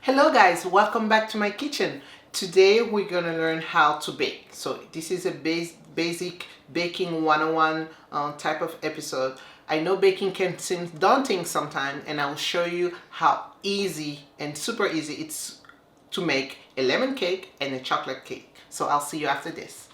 Hello guys, welcome back to my kitchen. Today we're gonna learn how to bake. So this is a basic baking 101 type of episode. I know baking can seem daunting sometimes, and I'll show you how easy and super easy it's to make a lemon cake and a chocolate cake. So I'll see you after this.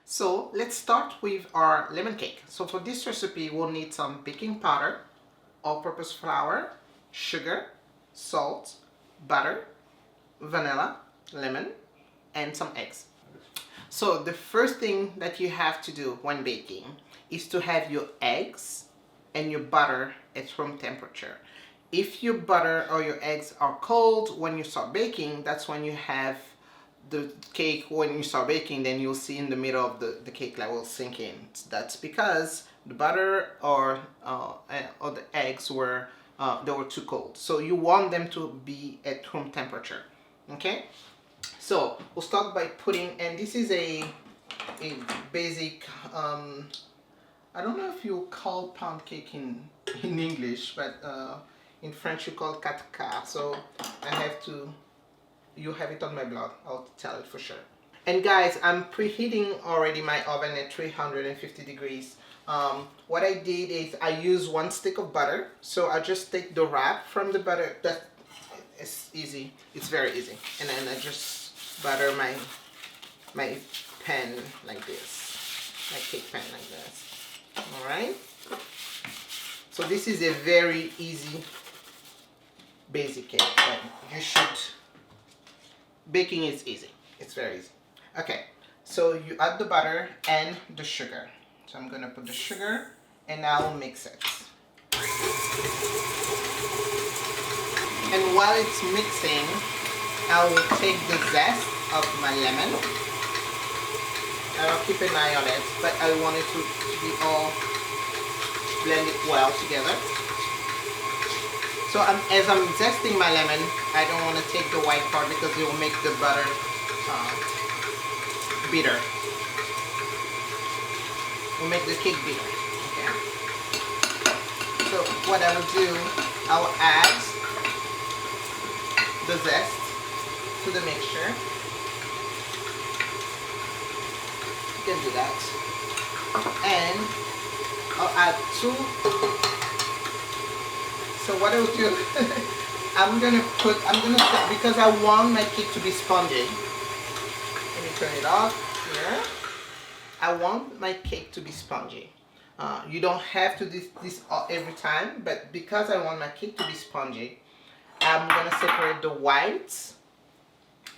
So let's start with our lemon cake. So for this recipe, we'll need some baking powder, all-purpose flour, sugar, salt, butter, vanilla, lemon, and some eggs. So the first thing that you have to do when baking is to have your eggs and your butter at room temperature. If your butter or your eggs are cold when you start baking, that's when you have the cake. When you start baking, then you'll see in the middle of the cake that will sink in. That's because the butter or the eggs were they were too cold. So you want them to be at room temperature. Okay, so we'll start by putting, and this is a basic I don't know if you call pound cake in English, but in French you call quatre-quarts. So I have to, you have it on my blog, I'll tell it for sure. And guys, I'm preheating already my oven at 350 degrees. What I did is I use 1 stick of butter. So I just take the wrap from the butter. That is easy, it's very easy. And then I just butter my pan like this, my cake pan like this. All right, so this is a very easy basic cake that you should, baking is easy, it's very easy. Okay, so you add the butter and the sugar. So I'm gonna put the sugar and I'll mix it. And while it's mixing, I will take the zest of my lemon. I'll keep an eye on it, but I want it to be all blended well together. So as I'm zesting my lemon, I don't want to take the white part because it will make the butter bitter. It will make the cake bitter. Okay. So what I will do, I will add the zest to the mixture. You can do that, and I'll add 2. So what I'll do, I'm gonna because I want my cake to be spongy. Let me turn it off here. I want my cake to be spongy. You don't have to do this every time, but because I want my cake to be spongy, I'm gonna separate the whites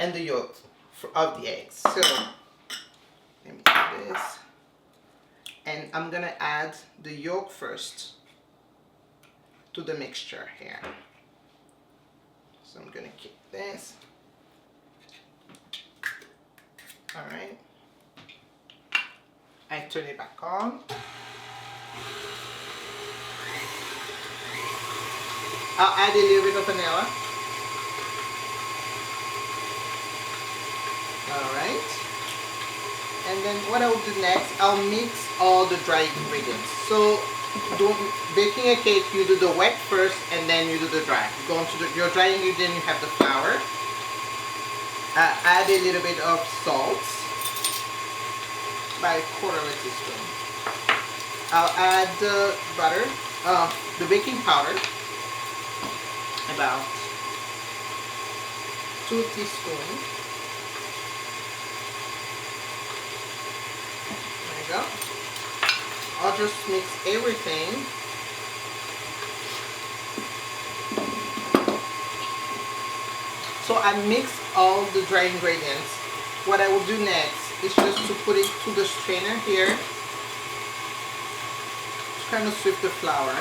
and the yolks of the eggs. So let me do this, and I'm gonna add the yolk first to the mixture here. So I'm gonna keep this. All right, I turn it back on. I'll add a little bit of vanilla. All right. And then what I will do next, I'll mix all the dry ingredients. So baking a cake, you do the wet first and then you do the dry. Go into your dry ingredient, you have the flour. Add a little bit of salt, by 1/4 teaspoon. I'll add the butter, the baking powder, about 2 teaspoons. Go. I'll just mix everything. So I mix all the dry ingredients. What I will do next is just to put it to the strainer here to kind of sweep the flour.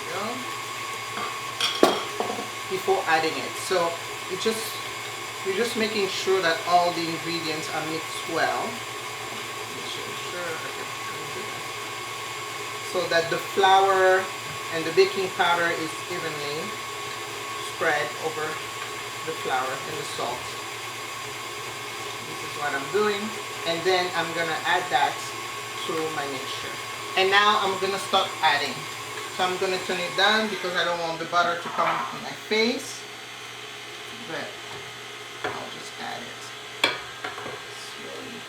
There you go. Before adding it. So you just You're just making sure that all the ingredients are mixed well. So that the flour and the baking powder is evenly spread over the flour and the salt. This is what I'm doing. And then I'm gonna add that to my mixture. And now I'm gonna start adding. So I'm gonna turn it down because I don't want the butter to come in my face. But I'll just add it slowly.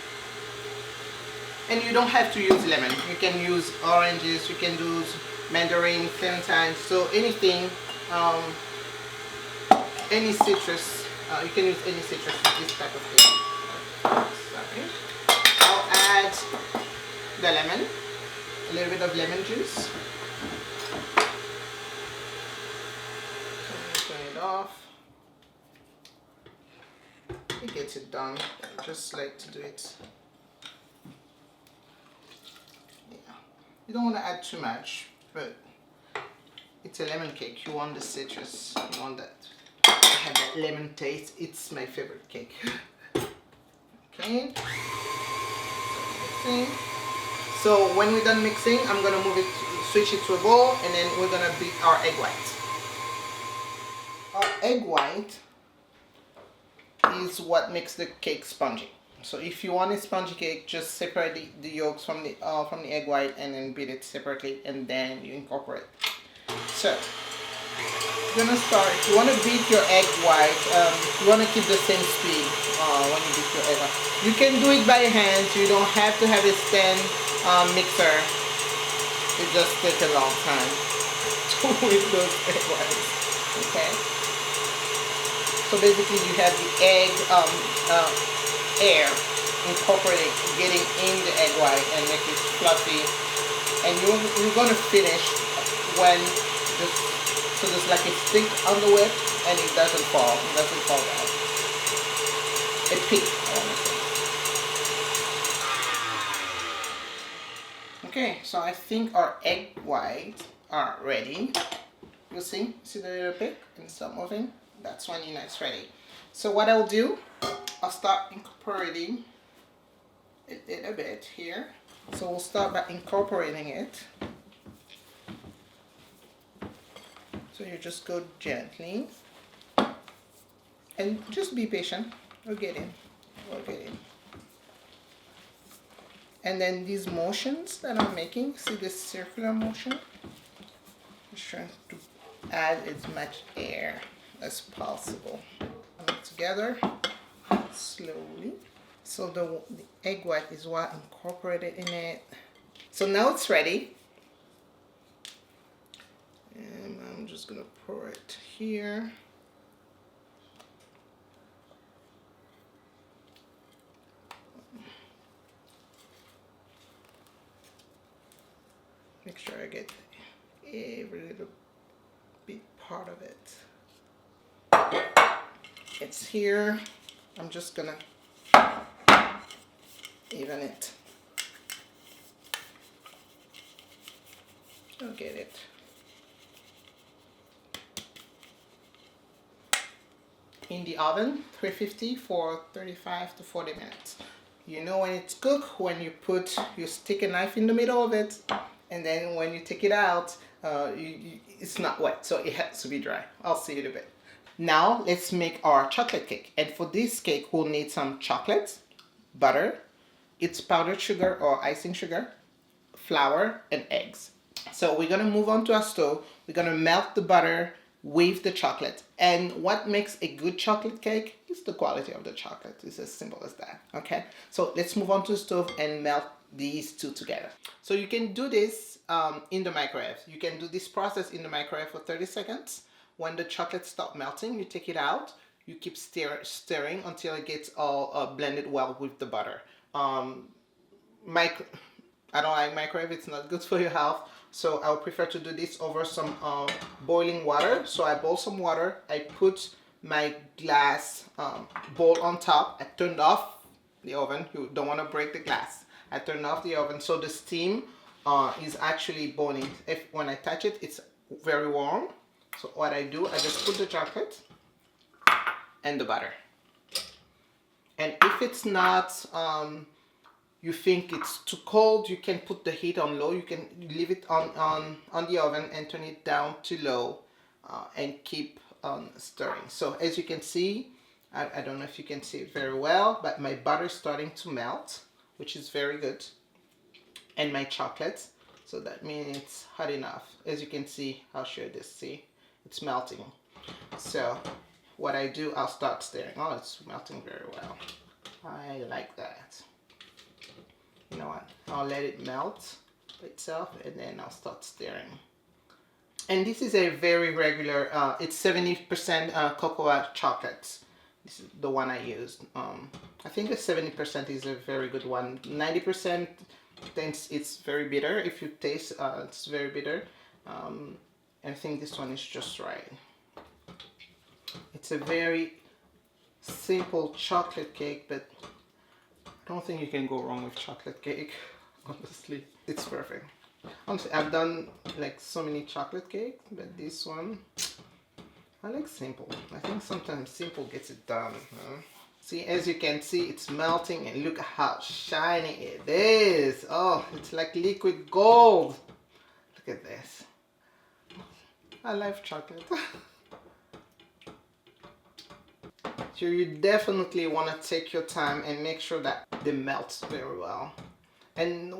And you don't have to use lemon. You can use oranges, you can use mandarin, clementine, so anything, any citrus, you can use any citrus with this type of thing. Sorry. I'll add the lemon, a little bit of lemon juice. Turn it off. It gets it done. I just like to do it. Yeah. You don't want to add too much, but it's a lemon cake. You want the citrus. You want that. Have that lemon taste. It's my favorite cake. Okay. So when we're done mixing, I'm gonna switch it to a bowl, and then we're gonna beat our egg white. Our egg white is what makes the cake spongy. So if you want a spongy cake, just separate the yolks from the egg white and then beat it separately, and then you incorporate. So you're gonna start. If you want to beat your egg white, you want to keep the same speed when you beat your egg white. You can do it by hand. You don't have to have a stand mixer. It just takes a long time to whip those egg whites. Okay. So basically you have the egg air incorporating, getting in the egg white and make it fluffy. And you're going to finish when so there's like a stick on the whip and it doesn't fall. It doesn't fall down. A peak, I want to say. Okay, so I think our egg whites are ready. You see the little pick and stop moving? That's when it's ready. So what I'll do, I'll start incorporating it a little bit here. So we'll start by incorporating it. So you just go gently and just be patient. We'll get in. We'll get in. And then these motions that I'm making, see this circular motion? Just trying to add as much air as possible. Put it together slowly. So the egg white is what incorporated in it. So now it's ready. And I'm just gonna pour it here. Make sure I get every little bit part of it. It's here. I'm just gonna even it. I'll get it. In the oven, 350 for 35 to 40 minutes. You know when it's cooked when you stick a knife in the middle of it, and then when you take it out, it's not wet, so it has to be dry. I'll see you in a bit. Now let's make our chocolate cake, and for this cake we'll need some chocolate, butter, it's powdered sugar or icing sugar, flour, and eggs. So we're gonna move on to our stove. We're gonna melt the butter with the chocolate, and what makes a good chocolate cake is the quality of the chocolate. It's as simple as that. Okay, so let's move on to the stove and melt these two together. So you can do this in the microwave. You can do this process in the microwave for 30 seconds. When the chocolate stops melting, you take it out. You keep stirring until it gets all blended well with the butter. I don't like microwave. It's not good for your health. So I would prefer to do this over some boiling water. So I boil some water. I put my glass bowl on top. I turned off the oven. You don't want to break the glass. I turned off the oven so the steam is actually boiling. When I touch it, it's very warm. So what I do, I just put the chocolate and the butter. And if it's not, you think it's too cold, you can put the heat on low. You can leave it on the oven and turn it down to low, and keep stirring. So as you can see, I don't know if you can see it very well, but my butter is starting to melt, which is very good. And my chocolate, so that means it's hot enough. As you can see, I'll show this, see, it's melting. So what I do, I'll start stirring. Oh, it's melting very well. I like that. You know what, I'll let it melt itself and then I'll start stirring. And this is a very regular, it's 70% cocoa chocolate. This is the one I used. I think the 70% is a very good one. 90% thinks it's very bitter. If you taste, it's very bitter. I think this one is just right. It's a very simple chocolate cake, but I don't think you can go wrong with chocolate cake, honestly. It's perfect. Honestly, I've done like so many chocolate cakes, but this one, I like simple. I think sometimes simple gets it done. Huh? See, as you can see, it's melting and look how shiny it is. Oh, it's like liquid gold. Look at this. I love chocolate. So you definitely want to take your time and make sure that they melt very well. And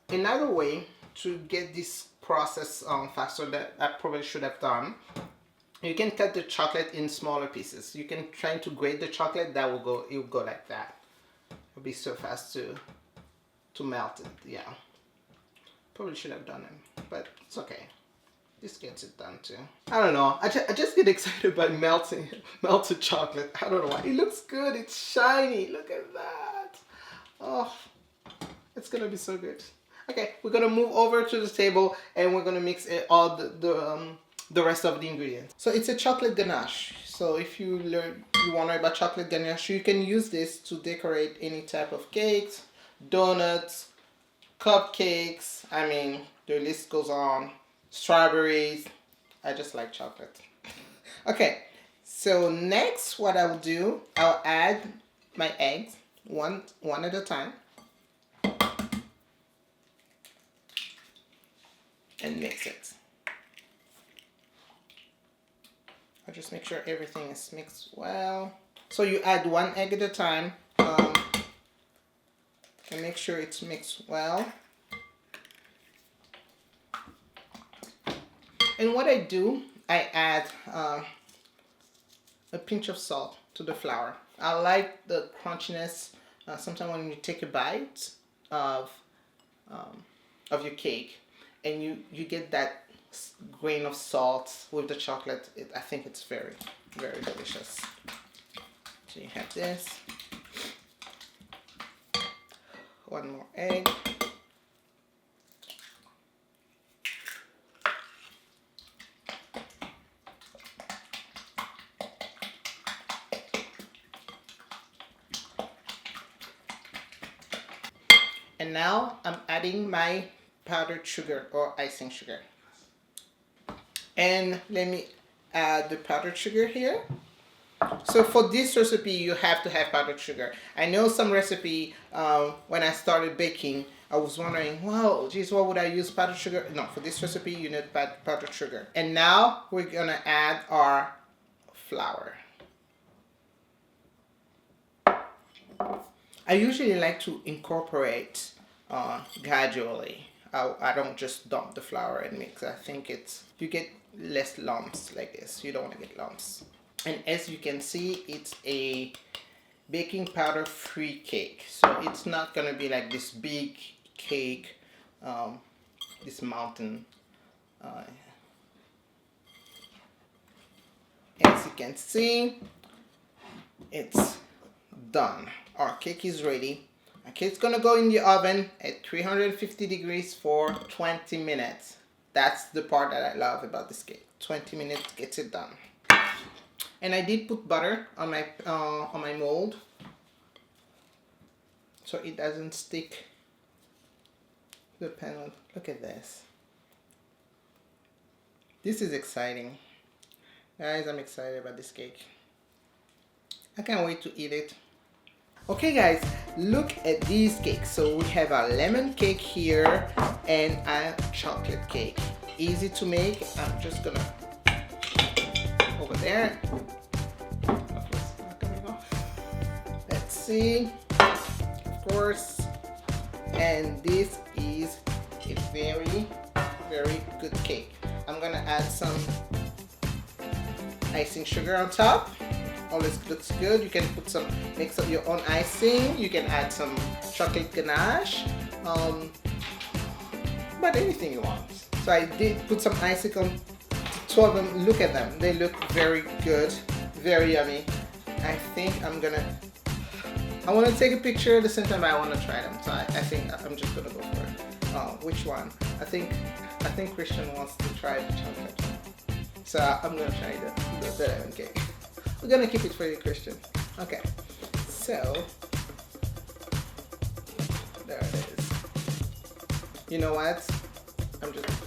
another way to get this process faster that I probably should have done, you can cut the chocolate in smaller pieces. You can try to grate the chocolate, that will go, it will go like that. It'll be so fast to melt it, yeah. Probably should have done it, but it's okay. This gets it done too. I don't know, I just get excited by melted chocolate. I don't know why. It looks good, it's shiny, look at that. Oh, it's gonna be so good. Okay, we're gonna move over to the table and we're gonna mix all the rest of the ingredients. So it's a chocolate ganache. So if you want to know about chocolate ganache, you can use this to decorate any type of cakes, donuts, cupcakes. I mean, the list goes on. Strawberries. I just like chocolate. Okay, so next what I'll do, I'll add my eggs one at a time and mix it. I'll just make sure everything is mixed well. So you add one egg at a time and make sure it's mixed well. And what I do, I add a pinch of salt to the flour. I like the crunchiness. Sometimes when you take a bite of your cake and you get that grain of salt with the chocolate, I think it's very, very delicious. So you have this. One more egg. And now I'm adding my powdered sugar or icing sugar. And let me add the powdered sugar here. So for this recipe, you have to have powdered sugar. I know some recipe, when I started baking, I was wondering, well, geez, what would I use powdered sugar? No, for this recipe, you need powdered sugar. And now we're gonna add our flour. I usually like to incorporate gradually. I don't just dump the flour and mix. I think you get less lumps like this. You don't want to get lumps. And as you can see, it's a baking powder free cake. So it's not gonna be like this big cake, this mountain. As you can see, it's done. Our cake is ready. Our cake's gonna go in the oven at 350 degrees for 20 minutes. That's the part that I love about this cake. 20 minutes gets it done. And I did put butter on my mold so it doesn't stick to the panel. Look at this. This is exciting. Guys, I'm excited about this cake. I can't wait to eat it. Okay guys, look at these cakes. So we have a lemon cake here and a chocolate cake. Easy to make. I'm just gonna over there. Let's see. Of course. And this is a very, very good cake. I'm gonna add some icing sugar on top. All this looks good. You can put some, mix up your own icing. You can add some chocolate ganache, but anything you want. So I did put some icing on 2 of them. Look at them. They look very good, very yummy. I think I want to take a picture at the same time I want to try them. So I think I'm just gonna go for it. Which one? I think Christian wants to try the chocolate one. So I'm gonna try the lemon cake. We're gonna keep it for you, Christian. Okay. So there it is. You know what?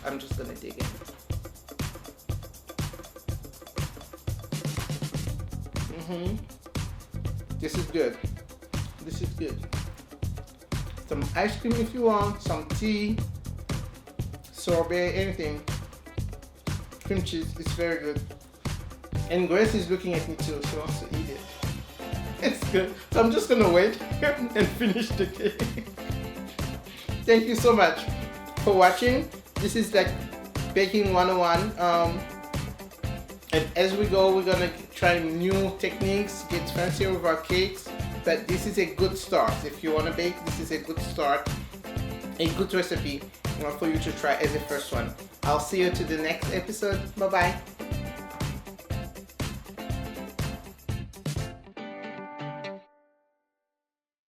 I'm just gonna dig in. This is good. This is good. Some ice cream if you want, some tea, sorbet, anything. Cream cheese, it's very good. And Grace is looking at me too, she wants to eat it. It's good. So I'm just gonna wait and finish the cake. Thank you so much for watching. This is like baking 101. And as we go, we're gonna try new techniques, get fancier with our cakes. But this is a good start. If you wanna bake, this is a good start, a good recipe for you to try as a first one. I'll see you to the next episode. Bye bye.